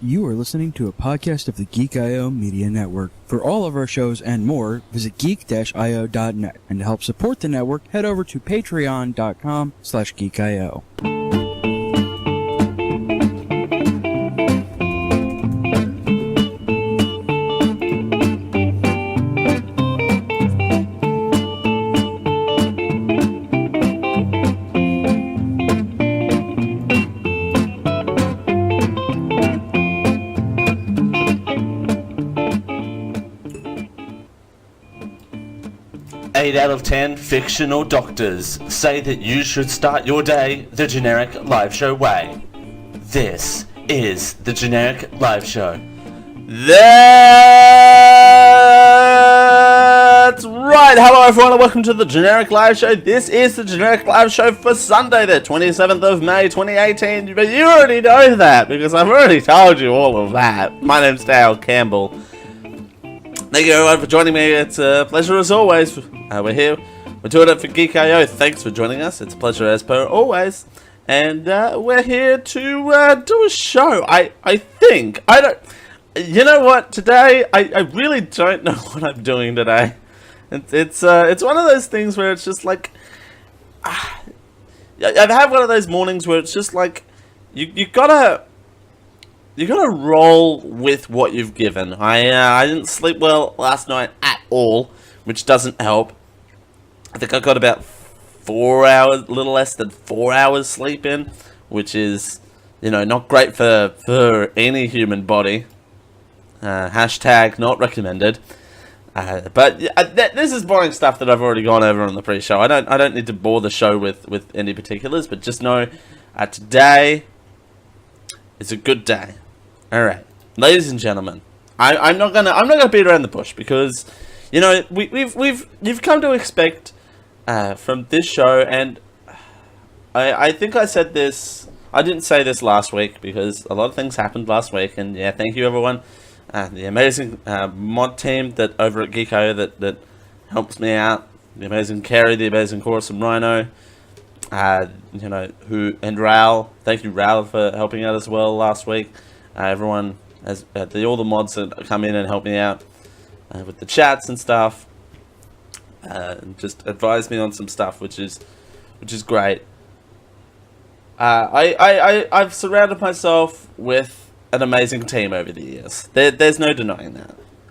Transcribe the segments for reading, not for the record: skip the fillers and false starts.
You are listening to a podcast of the Geek.io Media Network. For all of our shows and more, visit geek-io.net. And to help support the network, head over to patreon.com/geekio. Eight out of 10 fictional doctors say that you should start your day the generic live show way. This is the generic live show. That's right. Hello everyone and welcome to the generic live show. This is the generic live show for Sunday the 27th of May 2018. But you already know that because I've already told you all of that. My name's Dale Campbell. Thank you everyone for joining me. It's a pleasure as always. We're here. We're doing it for Geek.io. Thanks for joining us. It's a pleasure as per always. And we're here to do a show. I think. I don't... You know what? Today, I really don't know what I'm doing today. It's one of those things where it's just like... I've had one of those mornings where it's just like... You gotta roll with what you've given. I didn't sleep well last night at all, which doesn't help. I think I got about 4 hours, a little less than 4 hours sleep in, which is, you know, not great for any human body. Hashtag not recommended. But this is boring stuff that I've already gone over on the pre-show. I don't need to bore the show with any particulars, but just know today is a good day. All right, ladies and gentlemen, I'm not gonna beat around the bush because, you know, you've come to expect from this show, and I think I said this. I didn't say this last week because a lot of things happened last week, and yeah, thank you everyone, the amazing mod team that over at Geek.io that helps me out, the amazing Kerry, the amazing Chorus and Rhino, you know, and Raul. Thank you Raul for helping out as well last week. Everyone, all the mods that come in and help me out with the chats and stuff, and just advise me on some stuff, which is great. I've surrounded myself with an amazing team over the years. There's no denying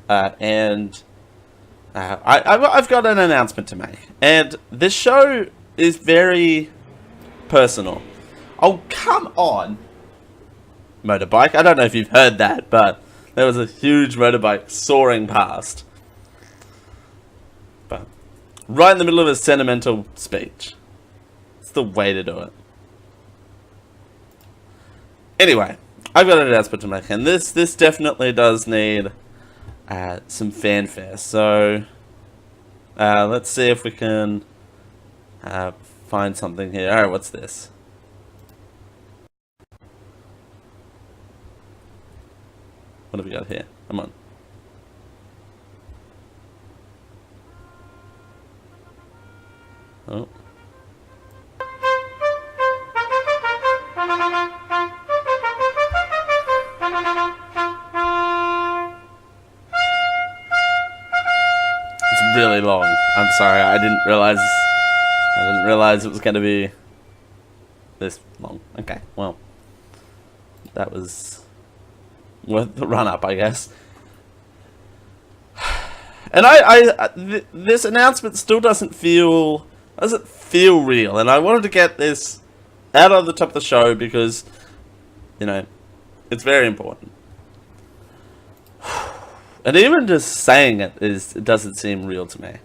that, and I've got an announcement to make, and this show is very personal. Oh, come on. Motorbike. I don't know if you've heard that, but there was a huge motorbike soaring past. But right in the middle of a sentimental speech. It's the way to do it. Anyway, I've got an announcement to make, and this definitely does need some fanfare. So let's see if we can find something here. Alright, what's this? What have we got here? Come on. Oh. It's really long. I'm sorry. I didn't realize it was going to be this long. Okay, well. That was worth the run-up, I guess. And this announcement still doesn't feel real, and I wanted to get this out of the top of the show because, you know, it's very important. And even just saying it doesn't seem real to me.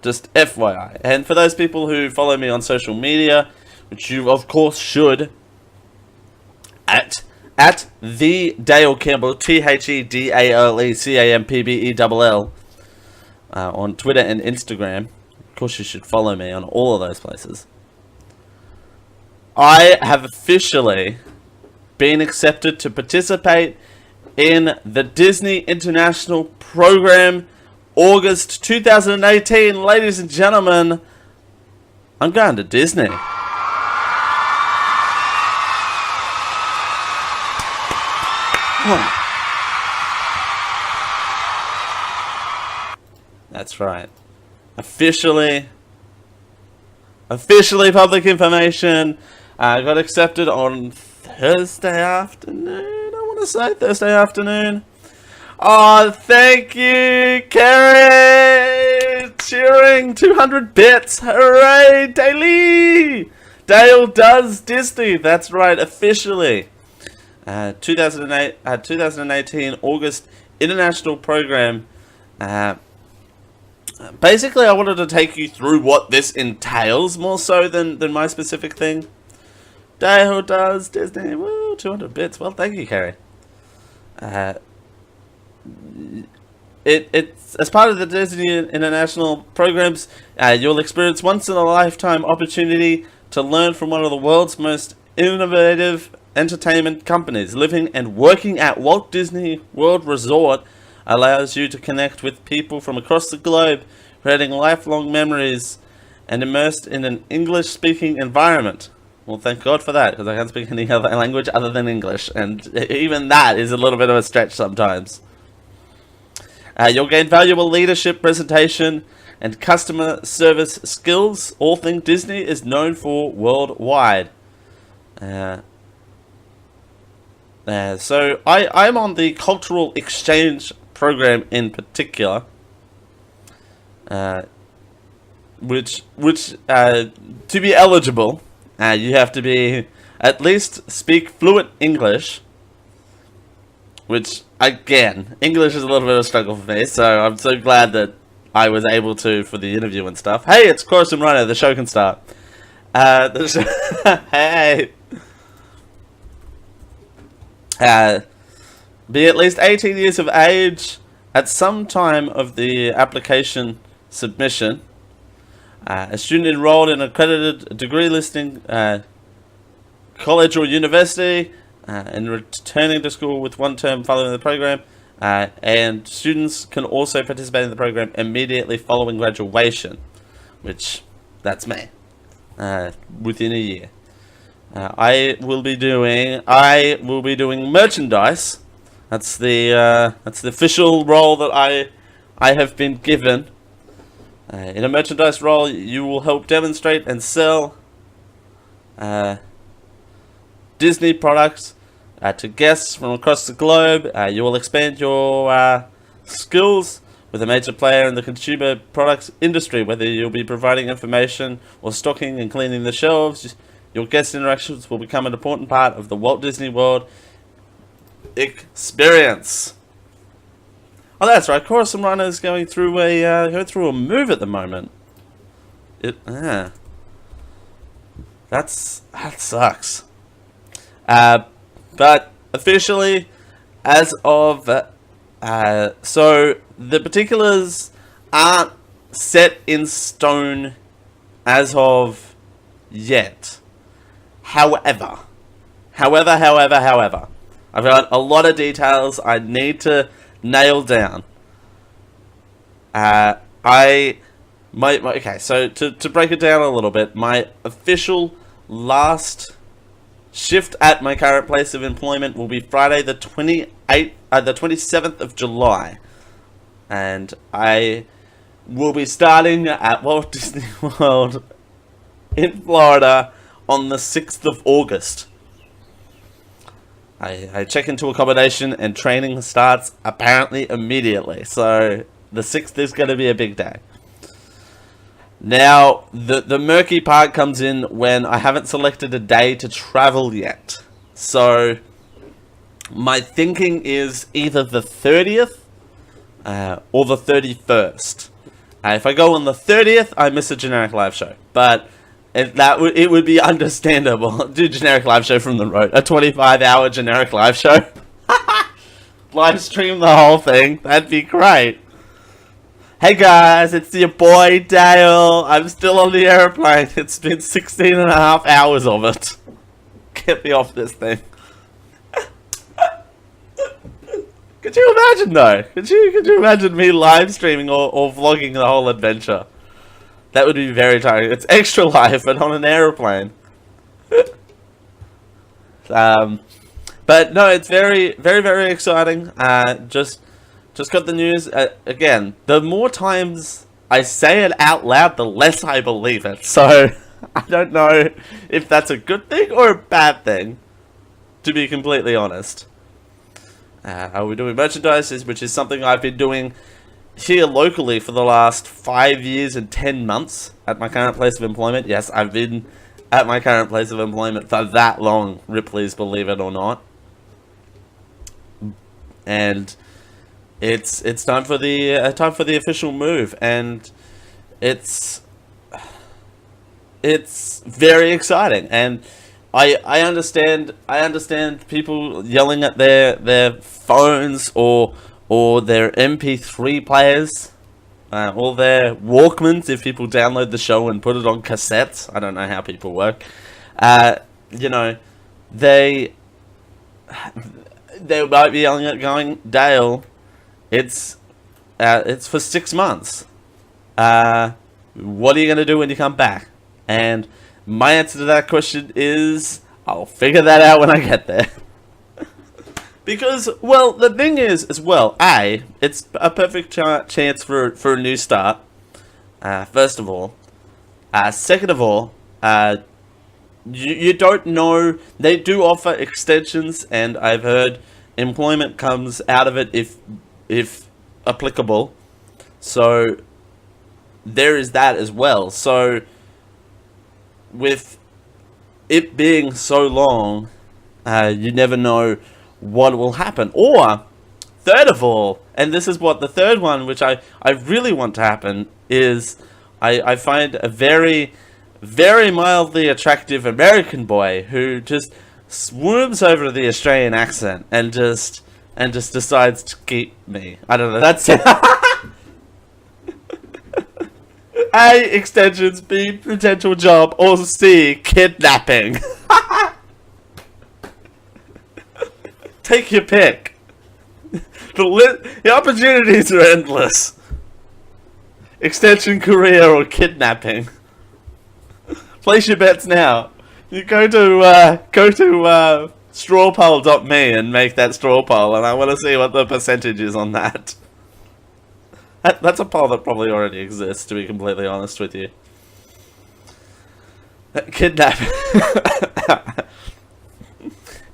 Just FYI. And for those people who follow me on social media, which you of course should, at the Dale Campbell, TheDaleCampbell, on Twitter and Instagram. Of course, you should follow me on all of those places. I have officially been accepted to participate in the Disney International Program, August 2018. Ladies and gentlemen, I'm going to Disney. That's right. Officially public information. Got accepted on Thursday afternoon. I want to say Thursday afternoon. Oh, thank you, Kerry! Cheering 200 bits. Hooray, Daily! Dale does Disney. That's right, officially. 2018 August international program. Basically, I wanted to take you through what this entails more so than my specific thing. Dale does Disney. Woo, 200 bits. Well, thank you, Kerry. It's as part of the Disney International programs, you'll experience once-in-a-lifetime opportunity to learn from one of the world's most innovative entertainment companies. Living and working at Walt Disney World Resort allows you to connect with people from across the globe, creating lifelong memories and immersed in an English-speaking environment. Well, thank God for that, because I can't speak any other language other than English, and even that is a little bit of a stretch sometimes. You'll gain valuable leadership, presentation, and customer service skills. All things Disney is known for worldwide. So I'm on the cultural exchange program in particular, which to be eligible, you have to be at least speak fluent English. Which, again, English is a little bit of a struggle for me, so I'm so glad that I was able to for the interview and stuff. Hey, it's Chorus and Rhino, the show can start. Hey! Be at least 18 years of age at some time of the application submission. A student enrolled in an accredited degree listing college or university, and returning to school with one term following the program, and students can also participate in the program immediately following graduation, which that's me, within a year. I will be doing merchandise. That's the official role that I have been given. In a merchandise role, you will help demonstrate and sell Disney products to guests from across the globe. You will expand your skills with a major player in the consumer products industry, whether you'll be providing information or stocking and cleaning the shelves. Your guest interactions will become an important part of the Walt Disney World experience. Oh, that's right. Chorus and Rhino is going through a move at the moment. That sucks. But officially, as of so the particulars aren't set in stone as of yet. However, I've got a lot of details I need to nail down. Okay, so to break it down a little bit, my official last shift at my current place of employment will be Friday the 27th of July. And I will be starting at Walt Disney World in Florida on the 6th of August. I check into accommodation and training starts apparently immediately. So the 6th is going to be a big day. Now, the murky part comes in when I haven't selected a day to travel yet. So my thinking is either the 30th or the 31st. If I go on the 30th, I miss a generic live show. But it would be understandable. Do a generic live show from the road. A 25-hour generic live show. Live stream the whole thing. That'd be great. Hey guys, it's your boy Dale. I'm still on the airplane. It's been 16 and a half hours of it. Get me off this thing. Could you imagine though? Could you imagine me live streaming or vlogging the whole adventure? That would be very tiring. It's extra life, but on an airplane. But no, it's very, very, very exciting. Just got the news. Again, the more times I say it out loud, the less I believe it. So I don't know if that's a good thing or a bad thing, to be completely honest. We're doing merchandise, which is something I've been doing here locally for the last 5 years and 10 months at my current place of employment. Yes, I've been at my current place of employment for that long, Ripley's, believe it or not. And it's time for the official move, and it's very exciting. And I understand people yelling at their phones or their MP3 players, or their Walkmans if people download the show and put it on cassettes. I don't know how people work. You know, they might be yelling at going, Dale, it's for 6 months. What are you going to do when you come back? And my answer to that question is, I'll figure that out when I get there. Because, well, the thing is, as well, it's a perfect chance for a new start, first of all. Second of all, you don't know, they do offer extensions, and I've heard employment comes out of it if applicable. So, there is that as well. So, with it being so long, you never know what will happen. Or, third of all, and this is what the third one, which I really want to happen, is I find a very, very mildly attractive American boy who just swoons over to the Australian accent and just decides to keep me. I don't know. That's A, extensions, B, potential job, or C, kidnapping. Take your pick. The opportunities are endless. Extension, career, or kidnapping. Place your bets now. You go to strawpoll.me and make that straw poll, and I want to see what the percentage is on that. That's a poll that probably already exists, to be completely honest with you. Kidnapping.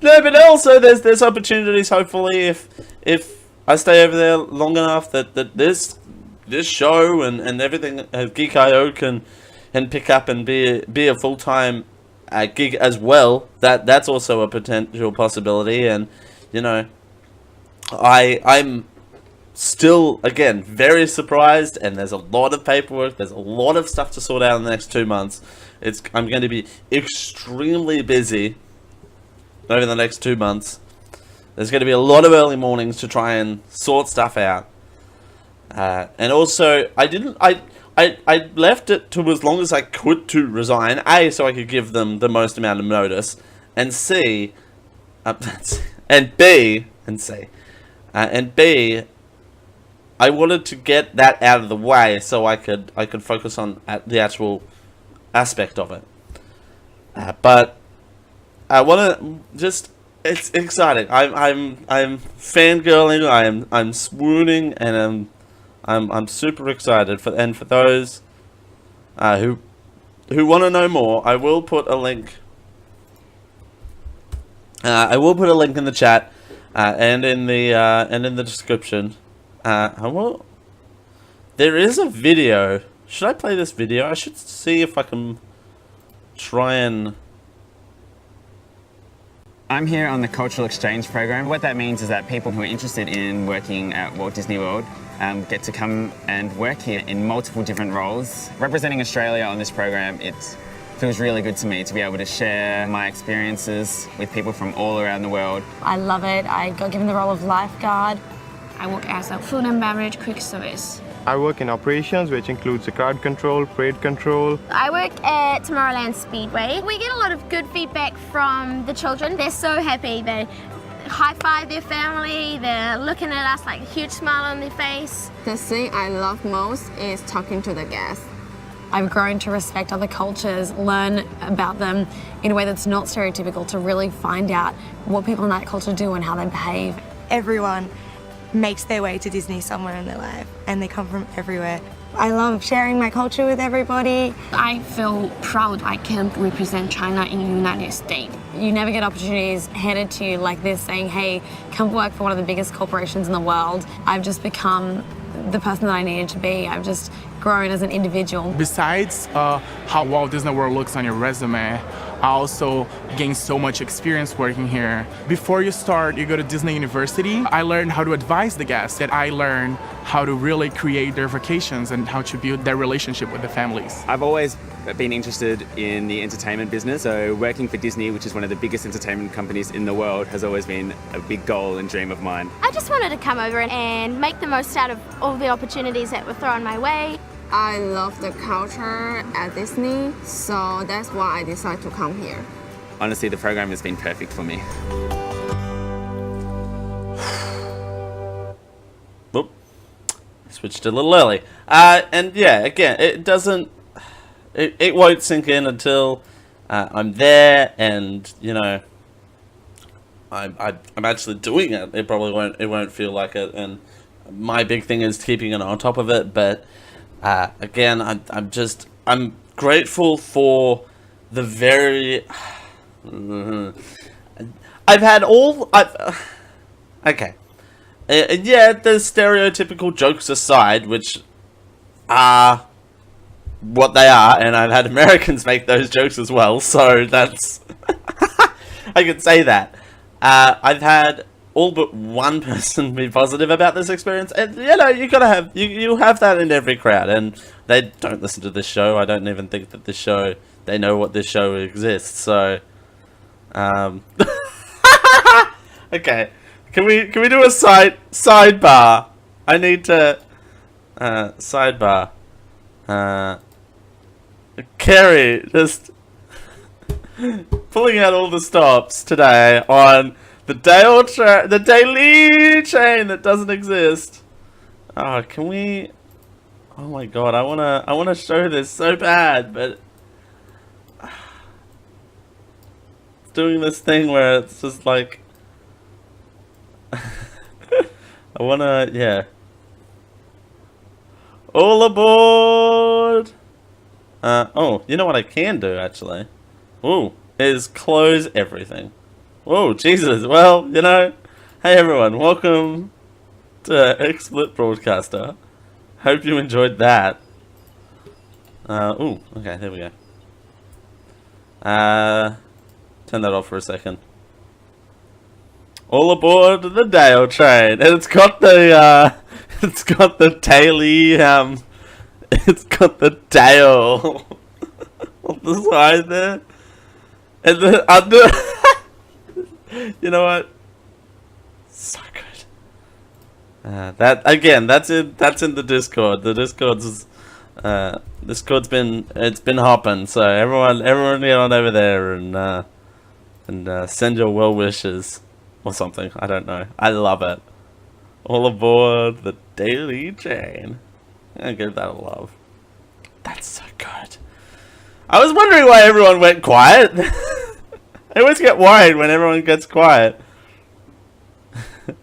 No, but also there's opportunities. Hopefully, if I stay over there long enough, that this show and everything Geek.io can pick up and be a full-time gig as well. That's also a potential possibility. And you know, I'm still, again, very surprised, and there's a lot of paperwork, there's a lot of stuff to sort out in the next 2 months. I'm going to be extremely busy over the next 2 months. There's going to be a lot of early mornings to try and sort stuff out. And also, I left it to as long as I could to resign. A, so I could give them the most amount of notice, and C, and B, I wanted to get that out of the way so I could focus on the actual aspect of it. But I want to just, it's exciting. I'm fangirling. I'm swooning, and I'm super excited for those who want to know more. I will put a link. I will put a link in the chat and in the description. There is a video. Should I play this video? I should see if I can try and... I'm here on the Cultural Exchange Program. What that means is that people who are interested in working at Walt Disney World get to come and work here in multiple different roles. Representing Australia on this program, it feels really good to me to be able to share my experiences with people from all around the world. I love it. I got given the role of lifeguard. I work as a food and beverage quick service. I work in operations, which includes the crowd control, parade control. I work at Tomorrowland Speedway. We get a lot of good feedback from the children. They're so happy. They high-five their family. They're looking at us like a huge smile on their face. The thing I love most is talking to the guests. I've grown to respect other cultures, learn about them in a way that's not stereotypical, to really find out what people in that culture do and how they behave. Everyone makes their way to Disney somewhere in their life, and they come from everywhere. I love sharing my culture with everybody. I feel proud I can represent China in the United States. You never get opportunities handed to you like this, saying, hey, come work for one of the biggest corporations in the world. I've just become the person that I needed to be. I've just grown as an individual. Besides how Walt Disney World looks on your resume, I also gained so much experience working here. Before you start, you go to Disney University. I learned how to advise the guests, that I learned how to really create their vacations and how to build their relationship with the families. I've always been interested in the entertainment business, so working for Disney, which is one of the biggest entertainment companies in the world, has always been a big goal and dream of mine. I just wanted to come over and make the most out of all the opportunities that were thrown my way. I love the culture at Disney, so that's why I decided to come here. Honestly, the program has been perfect for me. Whoop. Switched a little early. And yeah, again, it doesn't... It won't sink in until I'm there and, you know, I'm actually doing it. It probably won't feel like it. And my big thing is keeping it on top of it, but... again, I'm grateful for the very. I've had all. Okay. Yeah, the stereotypical jokes aside, which are what they are, and I've had Americans make those jokes as well, so that's. I can say that. I've had all but one person be positive about this experience, and you know, you gotta have you have that in every crowd, and they don't listen to this show. I don't even think that they know what this show exists. So, okay, can we do a sidebar? I need to sidebar. Carrie just pulling out all the stops today on the daily train that doesn't exist. Oh, can we? Oh my god, I wanna show this so bad, but it's doing this thing where it's just like yeah. All aboard! Oh, you know what I can do actually? Ooh, is close everything. Whoa, Jesus. Well, you know, hey everyone, welcome to XSplit Broadcaster. Hope you enjoyed that. Ooh, okay, there we go. Turn that off for a second. All aboard the Dale train, and it's got the daily, it's got the Dale on the side there, and the under. You know what? So good. That again. That's in the Discord. The Discord's been hopping. So everyone get on over there and send your well wishes or something. I don't know. I love it. All aboard the daily train. I give that a love. That's so good. I was wondering why everyone went quiet. I always get worried when everyone gets quiet.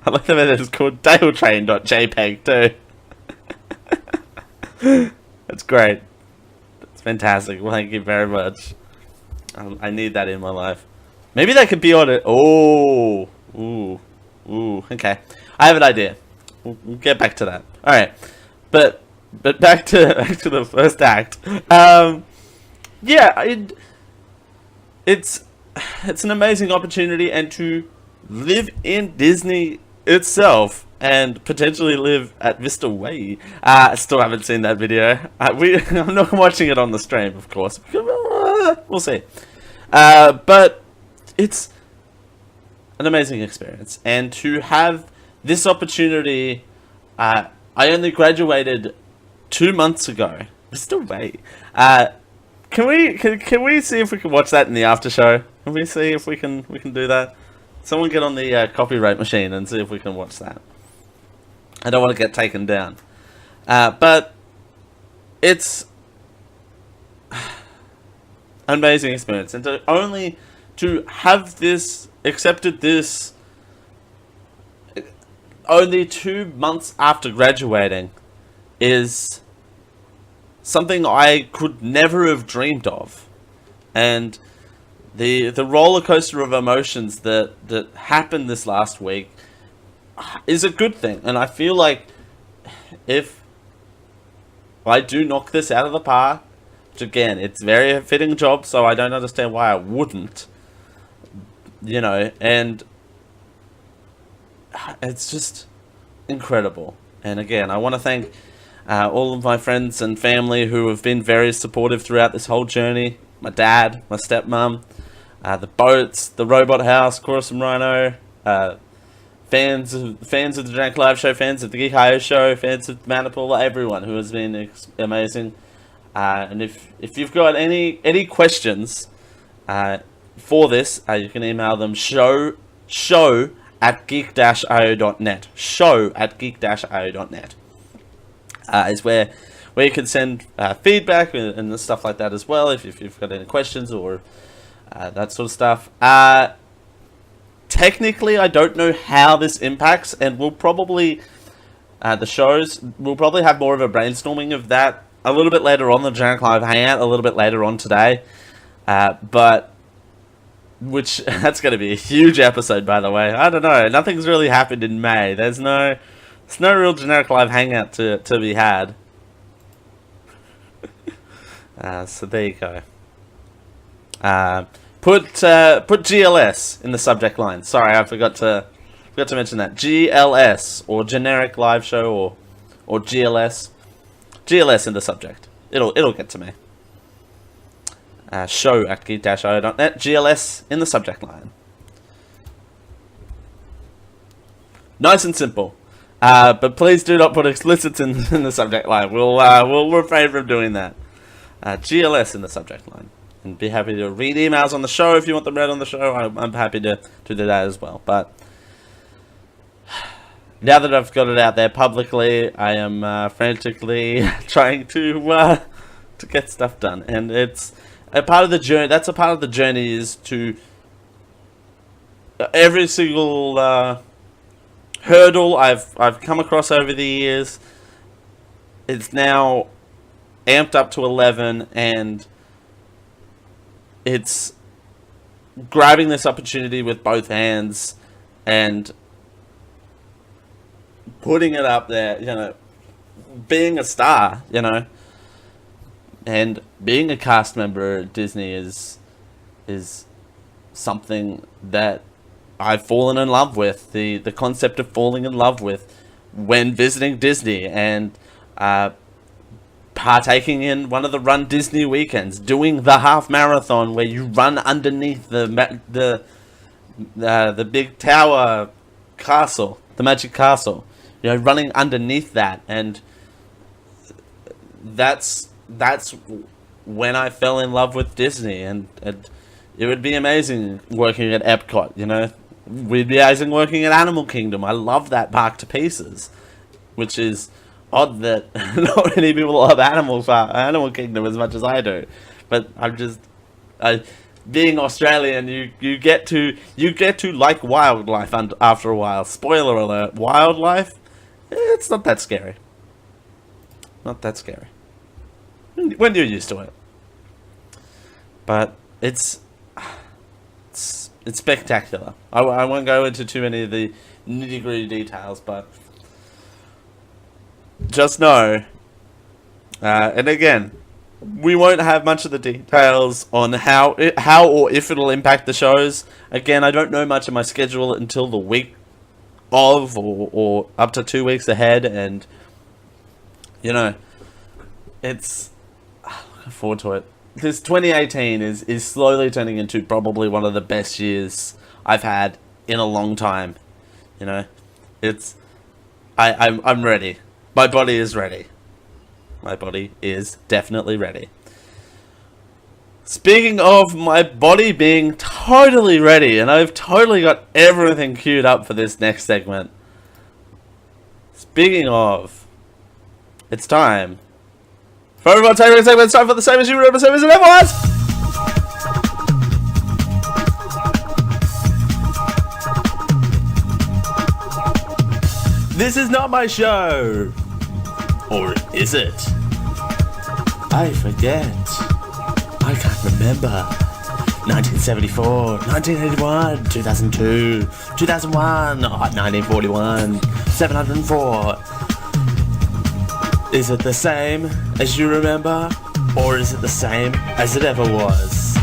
I like the way that it's called DaleTrain.jpg too. That's great. That's fantastic. Well, thank you very much. I need that in my life. Maybe that could be on it. Oh, ooh, okay. I have an idea. We'll get back to that. All right, but back to the first act. Yeah, it's an amazing opportunity, and to live in Disney itself and potentially live at Vista Way. I still haven't seen that video. I'm not watching it on the stream, of course. We'll see. But it's an amazing experience, and to have this opportunity, I only graduated 2 months ago. Vista Way. Can we see if we can watch that in the after show? Can we see if we can do that? Someone get on the copyright machine and see if we can watch that. I don't want to get taken down. But it's amazing experience. And to have this, accepted this only 2 months after graduating is something I could never have dreamed of. And the roller coaster of emotions that happened this last week is a good thing. And I feel like if I do knock this out of the park, which again, it's a very fitting job, so I don't understand why I wouldn't, you know, and it's just incredible. And again, I want to thank all of my friends and family who have been very supportive throughout this whole journey. My dad, my stepmom, the boats, the robot house, Chorus and Rhino, fans of the Drunk Live Show, fans of the Geek IO Show, fans of Maniple, everyone who has been amazing. And if you've got any questions for this, you can email them show@geek-io.net. show@geek-io.net is where you can send feedback and stuff like that as well, if you've got any questions or that sort of stuff. Technically, I don't know how this impacts, and we'll probably we'll probably have more of a brainstorming of that a little bit later on the Generic Live Hangout, a little bit later on today. But which that's going to be a huge episode, by the way. I don't know. Nothing's really happened in May. There's no real Generic Live Hangout to be had. So there you go. Put GLS in the subject line. Sorry, I forgot to mention that. GLS or Generic Live Show or GLS. GLS in the subject. It'll get to me. Show@geek-io.net. GLS in the subject line. Nice and simple. But please do not put explicits in the subject line. We'll refrain from doing that. GLS in the subject line. And be happy to read emails on the show if you want them read on the show. I'm happy to do that as well. But now that I've got it out there publicly, I am frantically trying to get stuff done. And it's a part of the journey. That's a part of the journey, is to every single hurdle I've come across over the years. It's now amped up to 11, and it's grabbing this opportunity with both hands and putting it up there, you know, being a star, you know, and being a cast member at Disney is something that I've fallen in love with. The concept of falling in love with when visiting Disney and partaking in one of the Run Disney weekends, doing the half marathon where you run underneath the big tower castle, the Magic Castle, you know, running underneath that. And that's when I fell in love with Disney, and it would be amazing working at Epcot, you know. We'd be amazing working at Animal Kingdom. I love that park to pieces, which is odd that not many people love Animal Kingdom as much as I do. But being Australian, you get to like wildlife after a while. Spoiler alert: wildlife, it's not that scary. Not that scary when you're used to it. But it's spectacular. I won't go into too many of the nitty-gritty details, but just know, and again, we won't have much of the details on how or if it'll impact the shows. Again, I don't know much of my schedule until the week of, or up to 2 weeks ahead, and you know, it's looking forward to it. This 2018 is slowly turning into probably one of the best years I've had in a long time. You know, I'm ready. My body is ready. My body is definitely ready. Speaking of my body being totally ready, and I've totally got everything queued up for this next segment. Speaking of, it's time for everyone's favorite segment. It's time for the same as you remember, same as it ever was. This is not my show! Or is it? I forget. I can't remember. 1974, 1981, 2002, 2001, 1941, 704. Is it the same as you remember? Or is it the same as it ever was?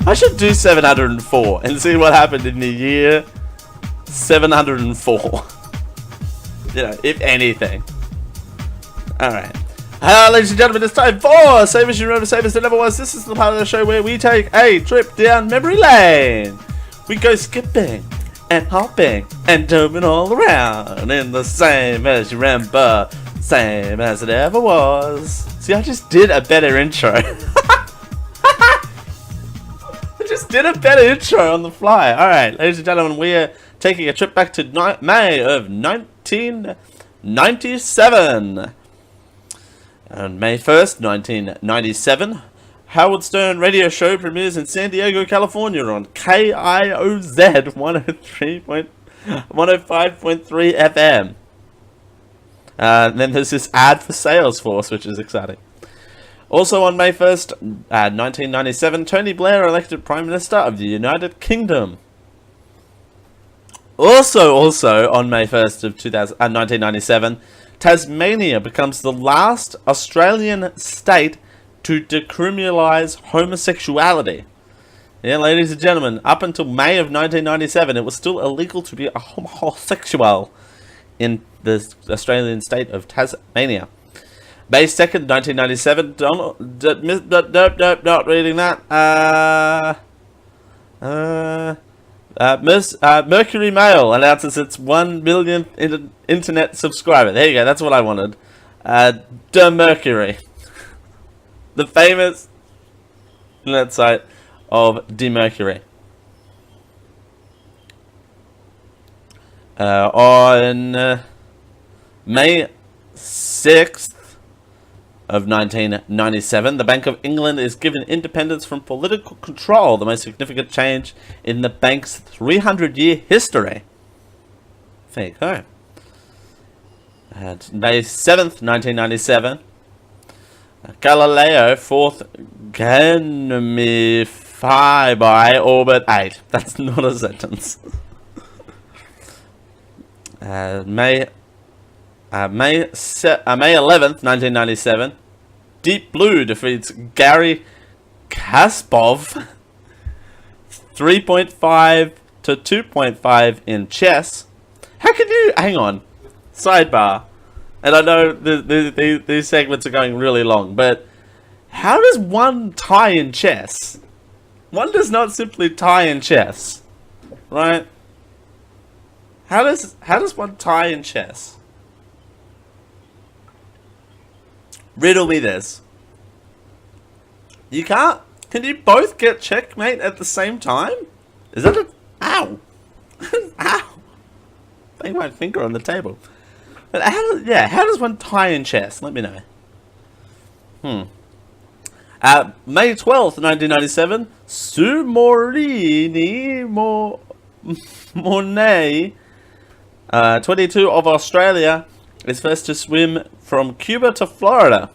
I should do 704 and see what happened in the year 704. You know, if anything. Alright. Ladies and gentlemen, it's time for Same as You Remember, Same as It Never Was. This is the part of the show where we take a trip down memory lane. We go skipping and hopping and jumping all around in the Same as You Remember, Same as It Ever Was. See, I just did a better intro. I just did a better intro on the fly. Alright, ladies and gentlemen, we are taking a trip back to May of 1997. On May 1st, 1997, Howard Stern radio show premieres in San Diego, California on KIOZ 105.3 FM. And then there's this ad for Salesforce, which is exciting. Also on May 1st, 1997, Tony Blair elected Prime Minister of the United Kingdom. Also on May 1st of 1997, Tasmania becomes the last Australian state to decriminalise homosexuality. Yeah, ladies and gentlemen, up until May of 1997, it was still illegal to be a homosexual in the Australian state of Tasmania. May 2nd, 1997, not reading that. Mercury Mail announces its 1 millionth internet subscriber. There you go, that's what I wanted. The Mercury. The famous internet site of The Mercury. On May 6th of 1997, the Bank of England is given independence from political control, the most significant change in the bank's 300-year history. There you go. And May 7th, 1997, Galileo fourth Ganymede by orbit 8. That's not a sentence. May 11th, 1997, Deep Blue defeats Gary Kasparov 3.5 to 2.5 in chess. How can you... Hang on. Sidebar. And I know these segments are going really long, but how does one tie in chess? One does not simply tie in chess, right? How does one tie in chess? Riddle me this. You can't... Can you both get checkmate at the same time? Is that a... Ow! Ow! Bang my finger on the table. But how does one tie in chess? Let me know. May 12th, 1997, Sue Monet, 22 of Australia, is first to swim from Cuba to Florida.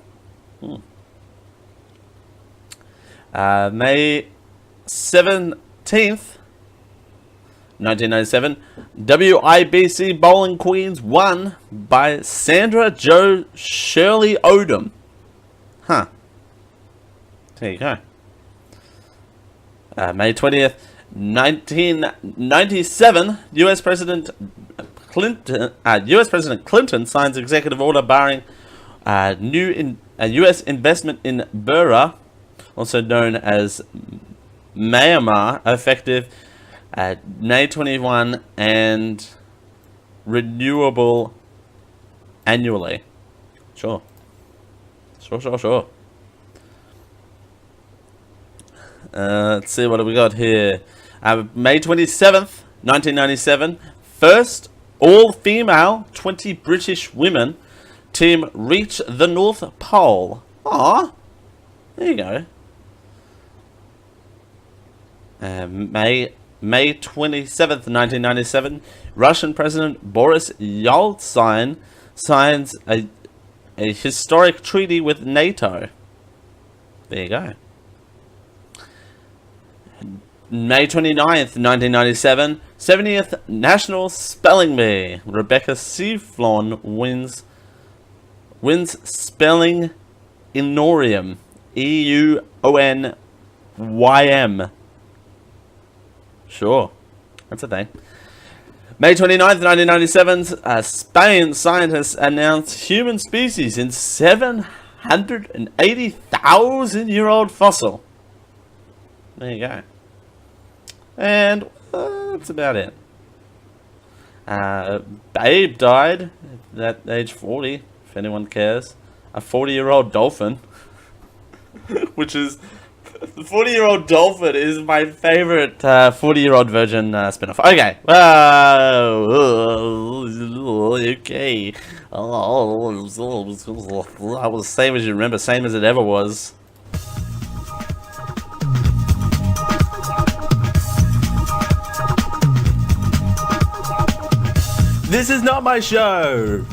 May 17th, 1997, WIBC Bowling Queens won by Sandra Jo Shirley Odom. Huh. There you go. May 20th, 1997, U.S. President Clinton signs executive order barring U.S. investment in Burra, also known as Myanmar, effective May 21 and renewable annually. Sure. Let's see, what do we got here? May 27th, 1997, first all-female 20 British women team reach the North Pole. Aww. There you go. May 27th, 1997, Russian President Boris Yeltsin signs a historic treaty with NATO. There you go. May 29th, 1997, 70th National Spelling Bee. Rebecca Seaflon wins Spelling Eunorium. EUONYM. Sure, that's a thing. May 29th, 1997, Spain scientists announced human species in 780,000-year-old fossil. There you go. And that's about it. Babe died at age 40, if anyone cares. A 40-year-old dolphin. Which is... The 40-year-old dolphin is my favorite 40-year-old virgin spin-off. Okay. Okay. I was same as you remember, same as it ever was. This is not my show!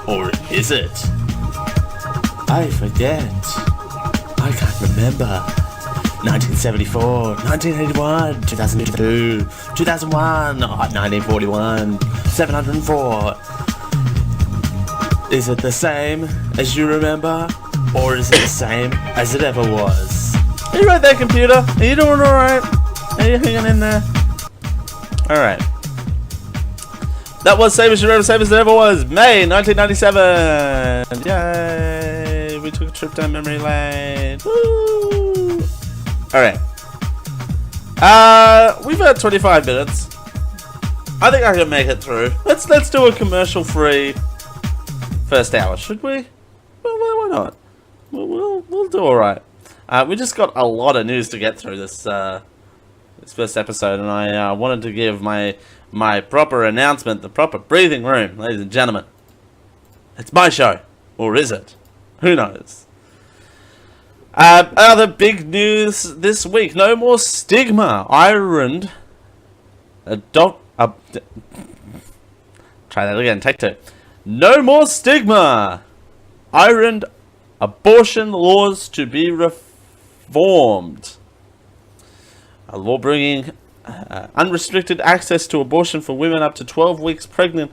Or is it? I forget. I can't remember. 1974, 1981, 2002, 2001, 1941, 704. Is it the same as you remember? Or is it the same as it ever was? Are you right there, computer? Are you doing alright? Are you hanging in there? Alright. That was Same as You Remember, Same as It Ever Was, May 1997! Yay! We took a trip down memory lane. Woo! Alright. We've had 25 minutes. I think I can make it through. Let's do a commercial-free first hour, should we? Well, why not? We'll do alright. We just got a lot of news to get through this first episode, and I wanted to give my proper announcement, the proper breathing room, ladies and gentlemen. It's my show. Or is it? Who knows? Other big news this week. No more stigma. Ireland. Try that again. Take two. No more stigma. Ireland abortion laws to be reformed. A law bringing unrestricted access to abortion for women up to 12 weeks pregnant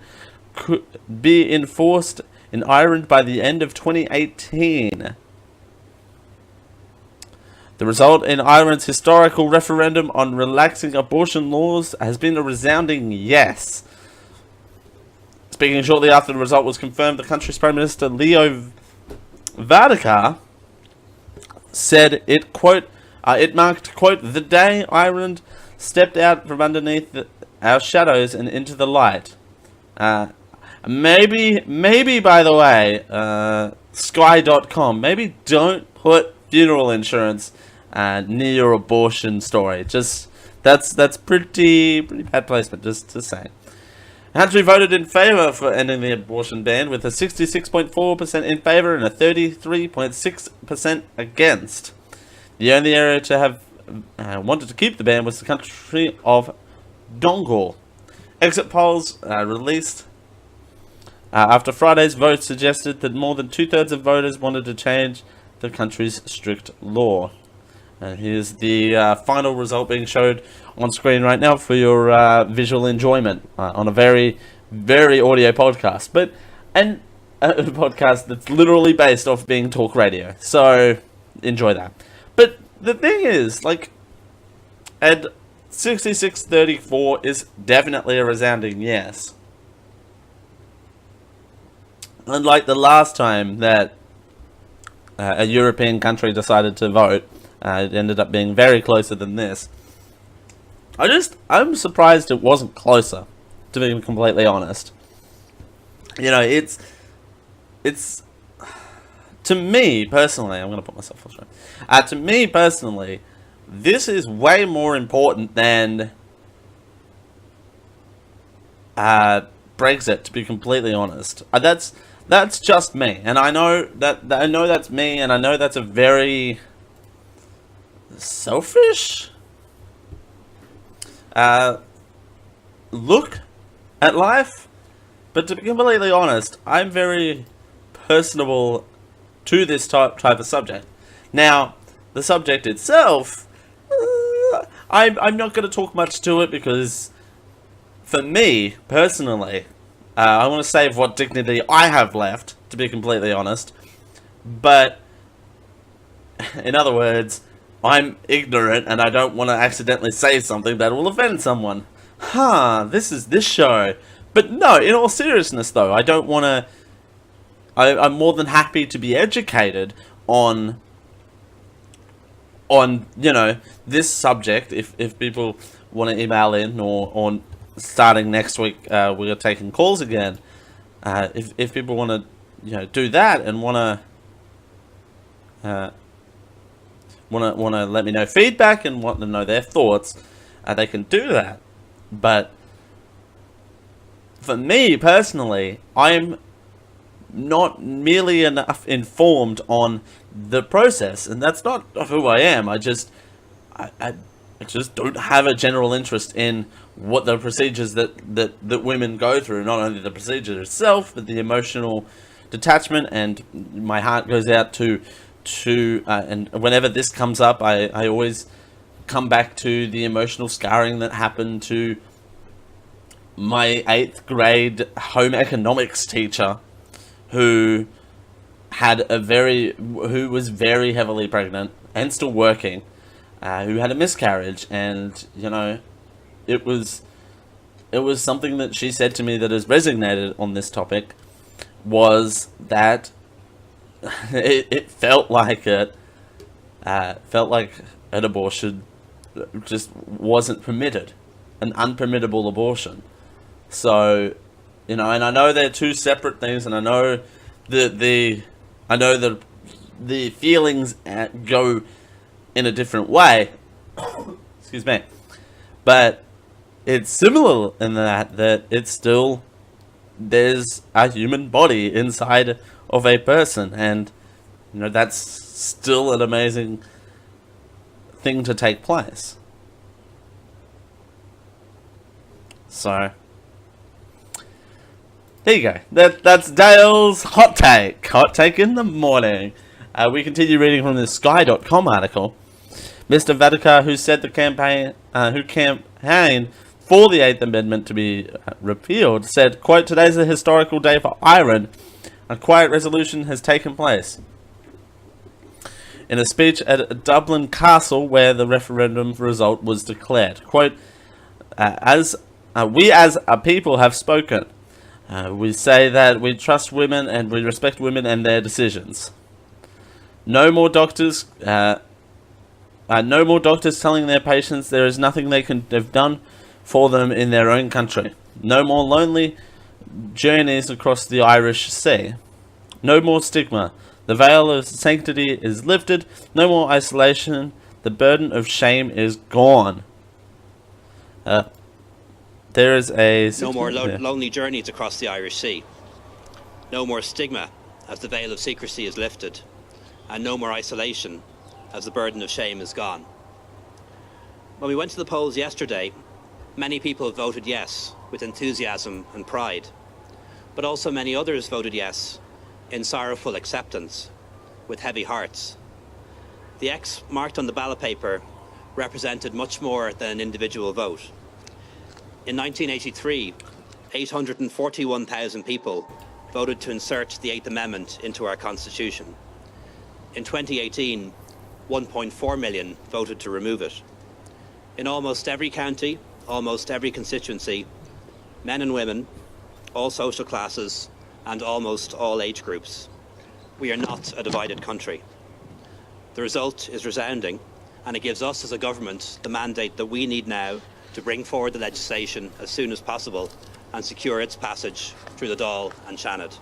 could be enforced in Ireland by the end of 2018. The result in Ireland's historical referendum on relaxing abortion laws has been a resounding yes. Speaking shortly after the result was confirmed, the country's Prime Minister Leo Varadkar said it, quote, it marked, quote, the day Ireland stepped out from underneath our shadows and into the light. Maybe by the way, Sky.com, maybe don't put funeral insurance near your abortion story. Just that's pretty bad placement. Just saying. The country voted in favour for ending the abortion ban, with a 66.4% in favour and a 33.6% against. The only area to have wanted to keep the ban was the country of Donegal. Exit polls released after Friday's vote suggested that more than 2/3 of voters wanted to change the country's strict law. And here's the final result being showed on screen right now for your visual enjoyment on a very, very audio podcast. But a podcast that's literally based off being talk radio. So enjoy that. But the thing is, like, and 6634 is definitely a resounding yes. Unlike the last time that a European country decided to vote, it ended up being very closer than this. I'm surprised it wasn't closer, to be completely honest. You know, it's to me personally, I'm going to put myself full screen. To me personally, this is way more important than Brexit, to be completely honest. That's just me, and I know that's me, and I know that's a very selfish look at life. But to be completely honest, I'm very personable to this type of subject. Now, the subject itself, I'm not going to talk much to it because, for me, personally, I want to save what dignity I have left, to be completely honest. But, in other words, I'm ignorant and I don't want to accidentally say something that will offend someone. This is this show. But no, in all seriousness though, I don't want to... I'm more than happy to be educated on this subject. If people want to email in, or starting next week, we are taking calls again. If people want to, do that and want to let me know feedback and want to know their thoughts, they can do that. But for me personally, I'm not merely enough informed on the process, and that's not who I am. I just don't have a general interest in what the procedures that women go through. Not only the procedure itself, but the emotional detachment. And my heart goes out to and whenever this comes up, I always come back to the emotional scarring that happened to my 8th grade home economics teacher, who was very heavily pregnant and still working, who had a miscarriage. And it was something that she said to me that has resonated on this topic, was that it felt like an abortion just wasn't permitted, an unpermittable abortion. So, and I know they're two separate things, and I know the feelings go in a different way. Excuse me. But it's similar in that it's still, there's a human body inside of a person, and that's still an amazing thing to take place. So there you go. That's Dale's hot take in the morning. We continue reading from the Sky.com article. Mr. Vadakar, who said who campaigned for the 8th Amendment to be repealed, said, quote, "Today's a historical day for Ireland. A quiet resolution has taken place." In a speech at Dublin Castle, where the referendum result was declared, quote, we as a people have spoken. We say that we trust women and we respect women and their decisions. No more doctors telling their patients there is nothing they can have done for them in their own country. No more lonely journeys across the Irish Sea. No more stigma. The veil of sanctity is lifted. No more isolation. The burden of shame is gone. There is a... No more lonely journeys across the Irish Sea. No more stigma, as the veil of secrecy is lifted. And no more isolation, as the burden of shame is gone. When we went to the polls yesterday, many people voted yes with enthusiasm and pride. But also many others voted yes in sorrowful acceptance, with heavy hearts. The X marked on the ballot paper represented much more than an individual vote. In 1983, 841,000 people voted to insert the 8th Amendment into our Constitution. In 2018, 1.4 million voted to remove it. In almost every county, almost every constituency, men and women, all social classes, and almost all age groups. We are not a divided country. The result is resounding, and it gives us as a government the mandate that we need now to bring forward the legislation as soon as possible and secure its passage through the Dáil and Seanad.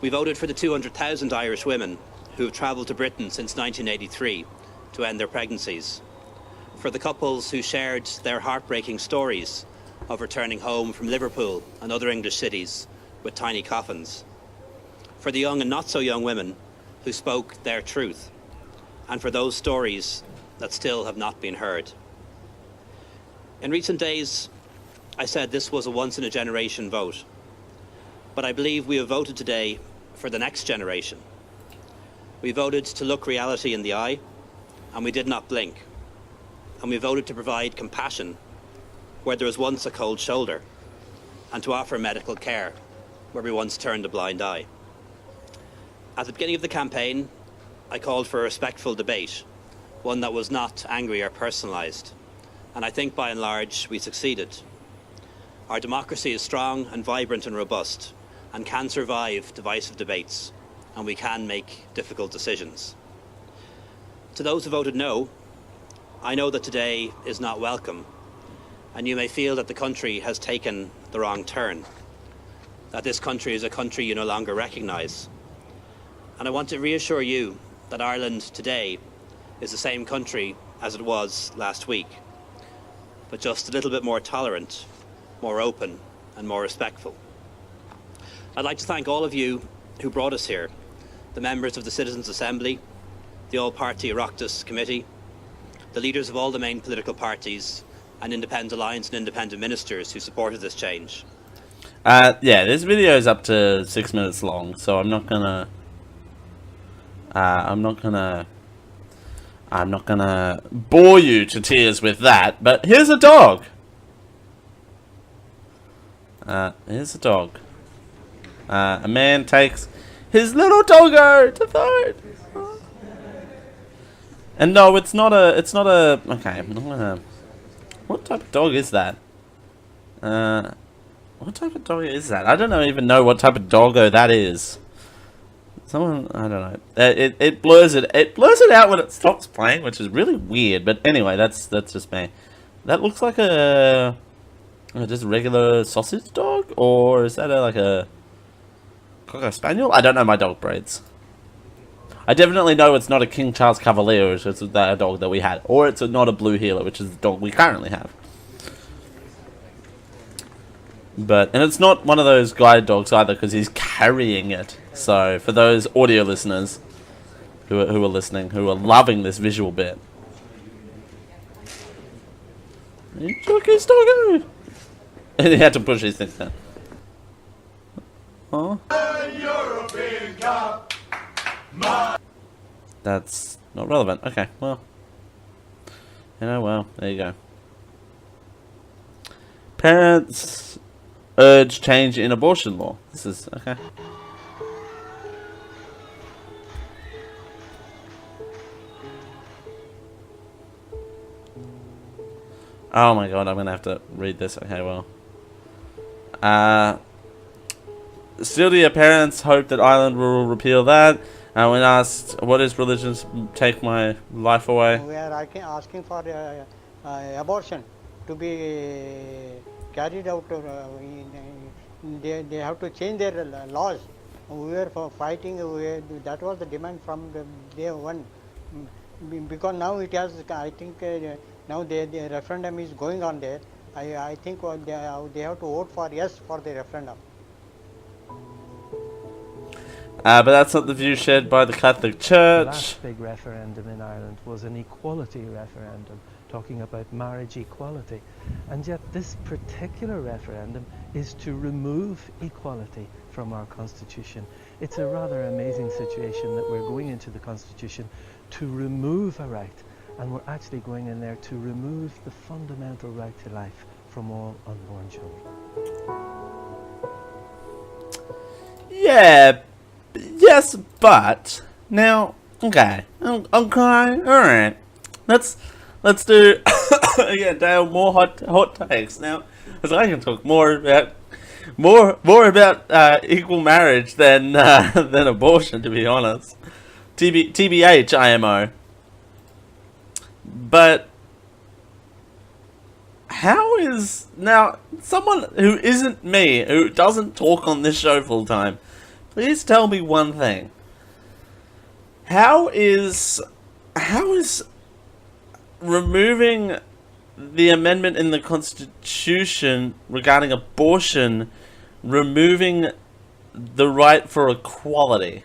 We voted for the 200,000 Irish women who have travelled to Britain since 1983 to end their pregnancies, for the couples who shared their heartbreaking stories of returning home from Liverpool and other English cities with tiny coffins, for the young and not so young women who spoke their truth, and for those stories that still have not been heard. In recent days, I said this was a once-in-a-generation vote. But I believe we have voted today for the next generation. We voted to look reality in the eye, and we did not blink. And we voted to provide compassion where there was once a cold shoulder, and to offer medical care where we once turned a blind eye. At the beginning of the campaign, I called for a respectful debate, one that was not angry or personalised. And I think by and large we succeeded. Our democracy is strong and vibrant and robust, and can survive divisive debates, and we can make difficult decisions. To those who voted no, I know that today is not welcome, and you may feel that the country has taken the wrong turn, that this country is a country you no longer recognise. And I want to reassure you that Ireland today is the same country as it was last week, but just a little bit more tolerant, more open and more respectful. I'd like to thank all of you who brought us here, the members of the Citizens' Assembly, the All-Party Oireachtas Committee, the leaders of all the main political parties, and Independent Alliance and independent ministers who supported this change. Yeah, this video is up to 6 minutes long, so I'm not gonna bore you to tears with that, but here's a dog. Here's a dog. A man takes his little doggo to vote. And no, it's not a, okay, I'm not gonna, what type of dog is that? What type of dog is that? I don't even know what type of doggo that is. Someone, I don't know. It blurs it out when it stops playing, which is really weird. But anyway, that's just me. That looks like a just a regular sausage dog, or is that like a Cocker Spaniel? I don't know my dog breeds. I definitely know it's not a King Charles Cavalier, which is that dog that we had, or it's not a Blue Heeler, which is the dog we currently have. And it's not one of those guide dogs either, because he's carrying it. So for those audio listeners who are listening, who are loving this visual bit, he took his doggo, and he had to push his thing down. Huh? That's not relevant. Okay, well, well, there you go. Parents urge change in abortion law. This is okay. Oh my god, I'm gonna have to read this. Okay, well. Still, do your parents hope that Ireland will repeal that? When asked, what is religions take my life away? We are asking for abortion to be carried out. They have to change their laws. We were fighting. That was the demand from the day one. Because now it has, I think, now the referendum is going on there. I think they have to vote for yes for the referendum. But that's not the view shared by the Catholic Church. The last big referendum in Ireland was an equality referendum, talking about marriage equality. And yet this particular referendum is to remove equality from our Constitution. It's a rather amazing situation that we're going into the Constitution to remove a right, and we're actually going in there to remove the fundamental right to life from all unborn children. Yeah. Yes, but now, okay, all right. Let's do again, Dale. More hot takes now, because I can talk more about equal marriage than abortion, to be honest. TBH, IMO. But how is now someone who isn't me, who doesn't talk on this show full time? Please tell me one thing. How is removing the amendment in the Constitution regarding abortion removing the right for equality?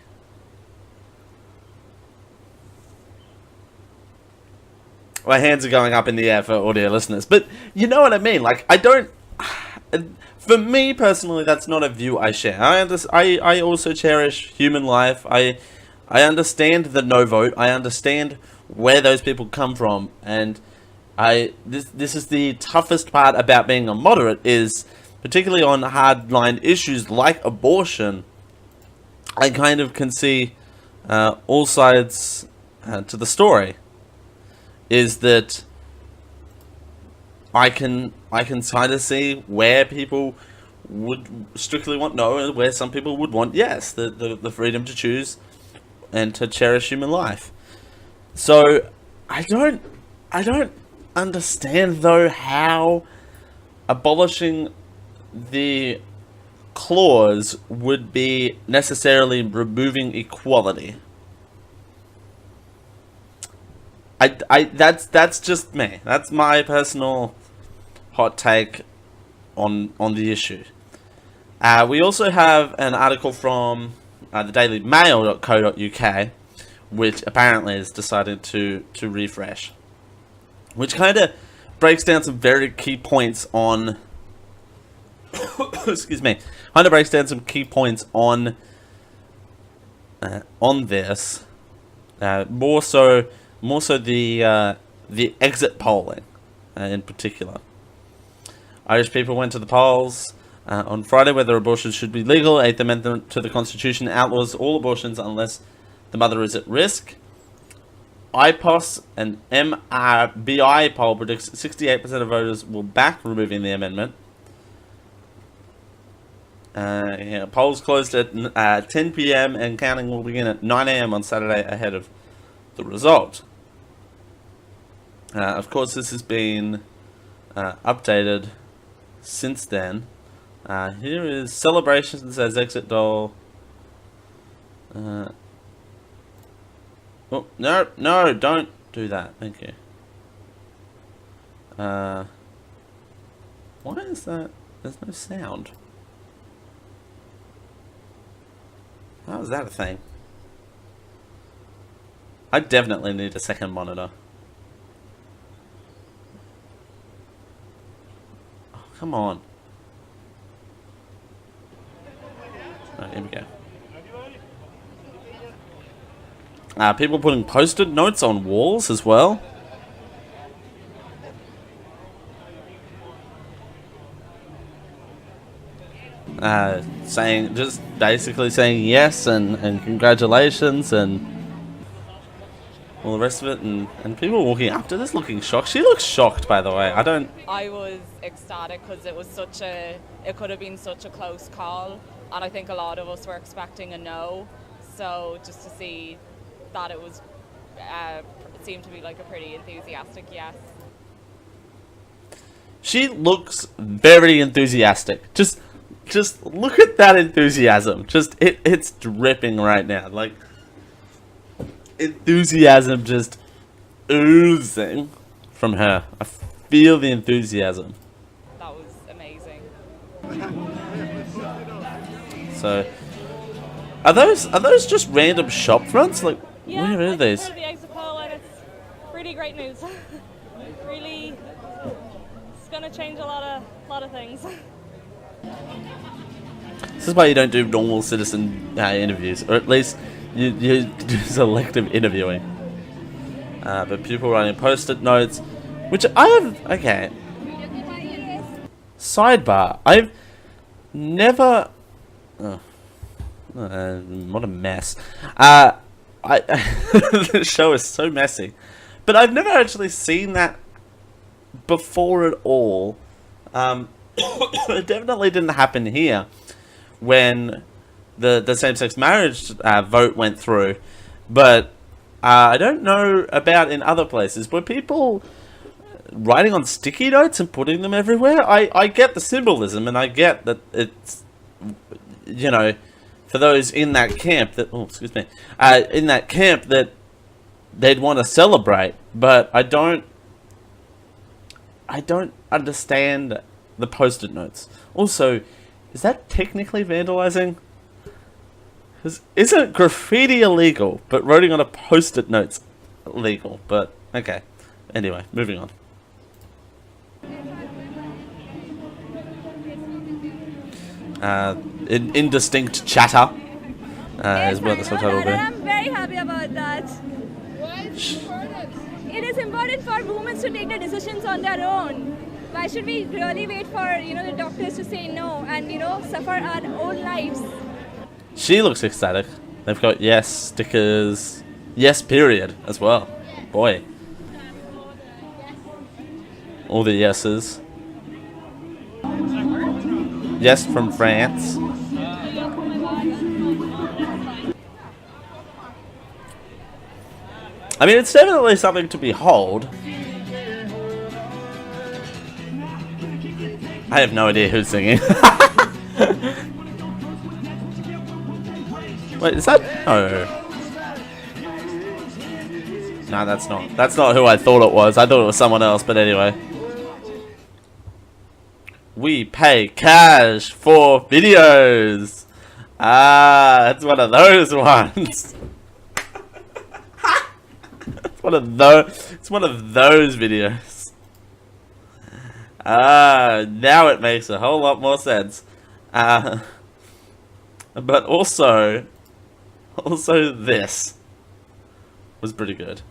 My hands are going up in the air for audio listeners, but you know what I mean. Like, I don't For me personally, that's not a view I share. I also cherish human life. I understand the no vote. I understand where those people come from, and this is the toughest part about being a moderate, is particularly on hardline issues like abortion. I kind of can see all sides to the story. Is that I can kind of see where people would strictly want no, and where some people would want yes, the freedom to choose and to cherish human life. So I don't understand though how abolishing the clause would be necessarily removing equality. That's just me. That's my personal hot take on the issue. We also have an article from the dailymail.co.uk, which apparently has decided to refresh, which kind of breaks down some very key points on excuse me, kind of breaks down some key points on this, more so the exit polling in particular. Irish people went to the polls on Friday whether abortion should be legal. 8th Amendment to the Constitution outlaws all abortions unless the mother is at risk. IPOS and MRBI poll predicts 68% of voters will back removing the amendment. Polls closed at 10 p.m. and counting will begin at 9 a.m. on Saturday ahead of the result. Of course, this has been updated since then. Here is celebrations as exit doll. Oh, no, don't do that. Thank you. Why is that? There's no sound. How is that a thing? I definitely need a second monitor. Oh, come on. Right, here we go. People putting post-it notes on walls as well. Basically saying yes and congratulations and all the rest of it, and people walking up to this looking shocked. She looks shocked, by the way. I was ecstatic because it could have been such a close call, and I think a lot of us were expecting a no. So just to see that it seemed to be like a pretty enthusiastic yes. She looks very enthusiastic. Just look at that enthusiasm. It's dripping right now. Like, enthusiasm just oozing from her. I feel the enthusiasm. That was amazing. So, are those just random shop fronts? Like, yeah, where are these? The exit poll, and it's really great news. Really, it's gonna change a lot of things. This is why you don't do normal citizen interviews, or at least you do selective interviewing. But people writing post-it notes, which I have. Okay. Sidebar. I've never. What a mess. The show is so messy, but I've never actually seen that before at all. It definitely didn't happen here when the same-sex marriage vote went through, but I don't know about in other places. Were people writing on sticky notes and putting them everywhere? I get the symbolism, and I get that it's, you know, for those in that camp that, in that camp that they'd want to celebrate, but I don't understand the post-it notes. Also, is that technically vandalizing? Because isn't graffiti illegal, but writing on a post-it note's illegal? But okay. Anyway, moving on. indistinct chatter is what the subtitle will be. I'm very happy about that. It is important for women to take the decisions on their own. Why should we really wait for the doctors to say no and suffer our own lives? She looks ecstatic. They've got yes stickers, yes period as well. Boy, all the yeses. Yes from France. I mean, it's definitely something to behold. I have no idea who's singing. Wait, is that? No. No, that's not. That's not who I thought it was. I thought it was someone else, but anyway. We pay cash for videos. Ah, it's one of those ones. It's one of those. It's one of those videos. Ah, now it makes a whole lot more sense. But also this was pretty good.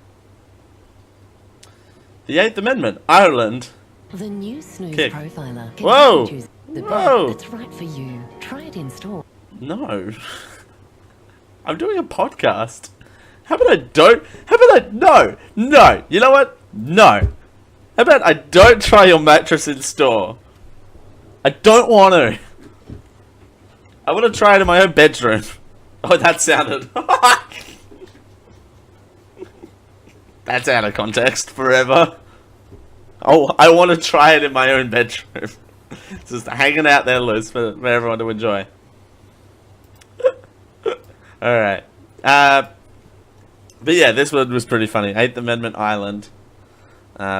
The 8th Amendment, Ireland. The new Snooze Kick. Profiler can Whoa! help you choose the Whoa! bed that's right for you. Try it in store. No. I'm doing a podcast. How about I don't? How about I... No! No! You know what? No. How about I don't try your mattress in store? I don't want to. I want to try it in my own bedroom. Oh, that sounded... That's out of context forever. Oh, I want to try it in my own bedroom. Just hanging out there loose for everyone to enjoy. Alright. But yeah, this one was pretty funny. 8th Amendment Island.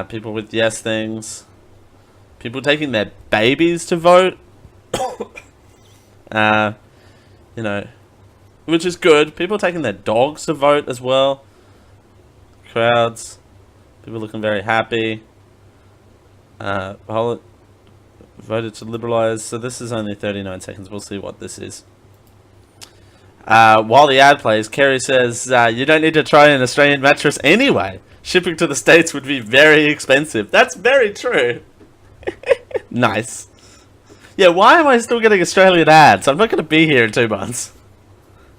People with yes things. People taking their babies to vote. You know, which is good. People taking their dogs to vote as well. Crowds. People looking very happy. Voted to liberalise. So this is only 39 seconds. We'll see what this is. While the ad plays, Kerry says, you don't need to try an Australian mattress anyway. Shipping to the States would be very expensive. That's very true. Nice. Yeah, why am I still getting Australian ads? I'm not going to be here in 2 months.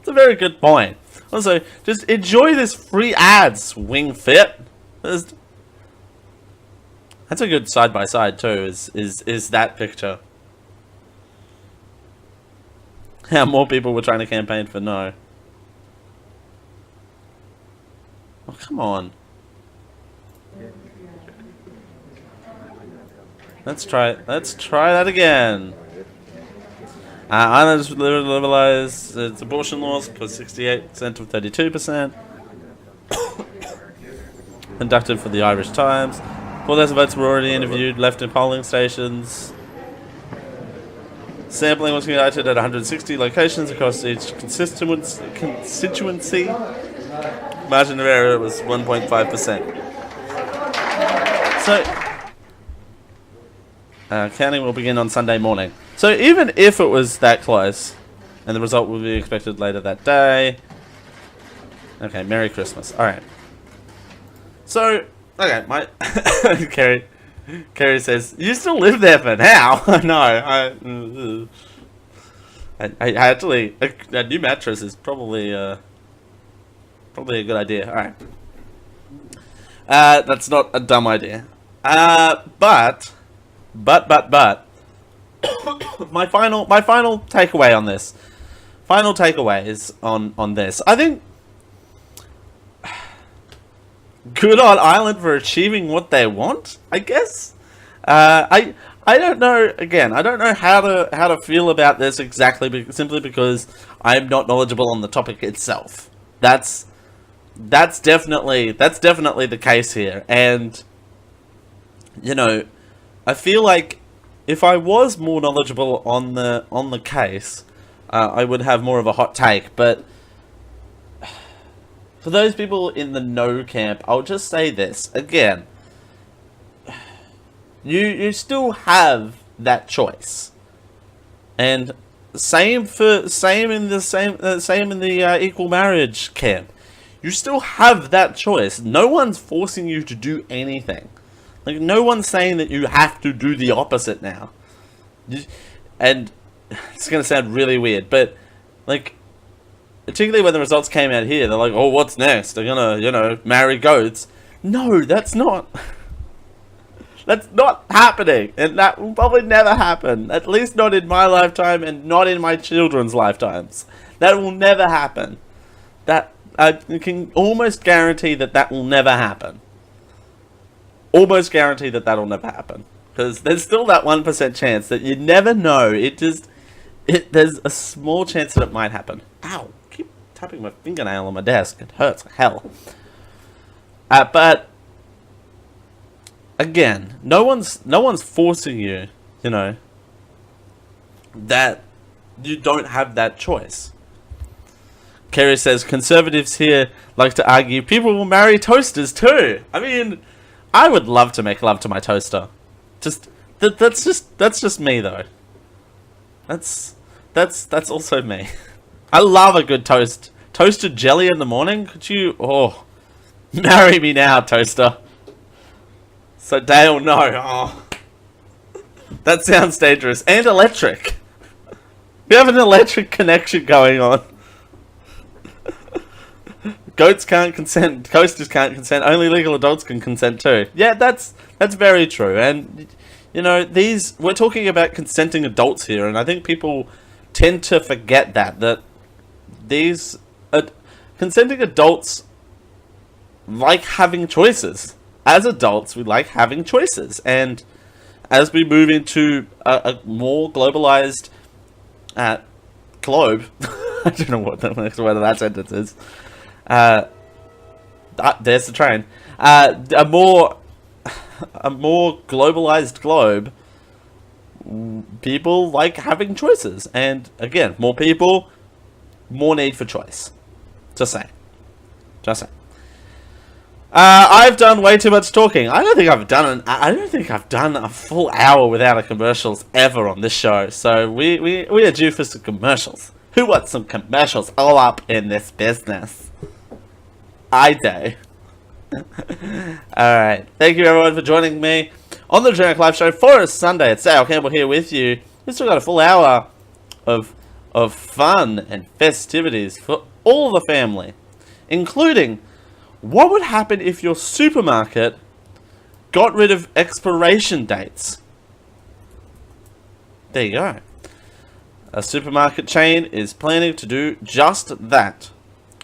It's a very good point. Also, just enjoy this free ads, Wing Fit. That's a good side-by-side too, is that picture. How more people were trying to campaign for no. Oh, come on. Let's try that again. Ireland's liberalised its abortion laws, plus 68% of 32%. Conducted for the Irish Times. 4,000 votes were already interviewed, left in polling stations. Sampling was conducted at 160 locations across each constituency. Margin of error was 1.5%. So, counting will begin on Sunday morning. So even if it was that close, and the result will be expected later that day. Okay, Merry Christmas. Alright. So, okay, my... Kerry says, you still live there for now? No, I actually... A new mattress is probably a good idea. Alright. That's not a dumb idea. But... my final takeaway on this. Final takeaway is on this. I think good on Ireland for achieving what they want, I guess. I don't know. Again, I don't know how to feel about this exactly, simply because I'm not knowledgeable on the topic itself. That's definitely the case here, and you know, I feel like if I was more knowledgeable on the case, I would have more of a hot take. But for those people in the no camp, I'll just say this again: you still have that choice, and same in the equal marriage camp. You still have that choice. No one's forcing you to do anything. Like, no one's saying that you have to do the opposite now. And it's going to sound really weird, but, like, particularly when the results came out here, they're like, oh, what's next? They're going to, you know, marry goats. No, that's not... That's not happening, and that will probably never happen. At least not in my lifetime, and not in my children's lifetimes. That will never happen. That I can almost guarantee that will never happen. Almost guarantee that will never happen, because there's still that 1% chance that you never know. There's a small chance that it might happen. Ow! I keep tapping my fingernail on my desk. It hurts like hell. But. Again, no one's forcing you, you know, that you don't have that choice. Kerry says, conservatives here like to argue people will marry toasters too. I mean, I would love to make love to my toaster. That's just me though. That's also me. I love a good toast. Toasted jelly in the morning? Could you, marry me now, toaster. So Dale, no. Oh, that sounds dangerous. And electric. We have an electric connection going on. Goats can't consent. Coasters can't consent. Only legal adults can consent too. Yeah, that's very true. And you know, we're talking about consenting adults here, and I think people tend to forget that these consenting adults like having choices. As adults, we like having choices, and as we move into a more globalized globe, I don't know what the next word of that sentence is. There's the train. A more globalized globe, people like having choices, and again, more people, more need for choice. Just saying. I've done way too much talking. I don't think I've done a full hour without a commercials ever on this show. So we are due for some commercials. Who wants some commercials all up in this business? I do. Alright. Thank you everyone for joining me on the Generic Live Show for a Sunday. It's Dale Campbell here with you. We've still got a full hour of fun and festivities for all the family, including what would happen if your supermarket got rid of expiration dates? There you go. A supermarket chain is planning to do just that.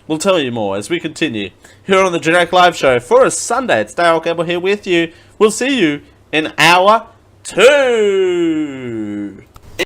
We'll tell you more as we continue here on the Generic Live Show for a Sunday. It's Dale Campbell here with you. We'll see you in hour 2.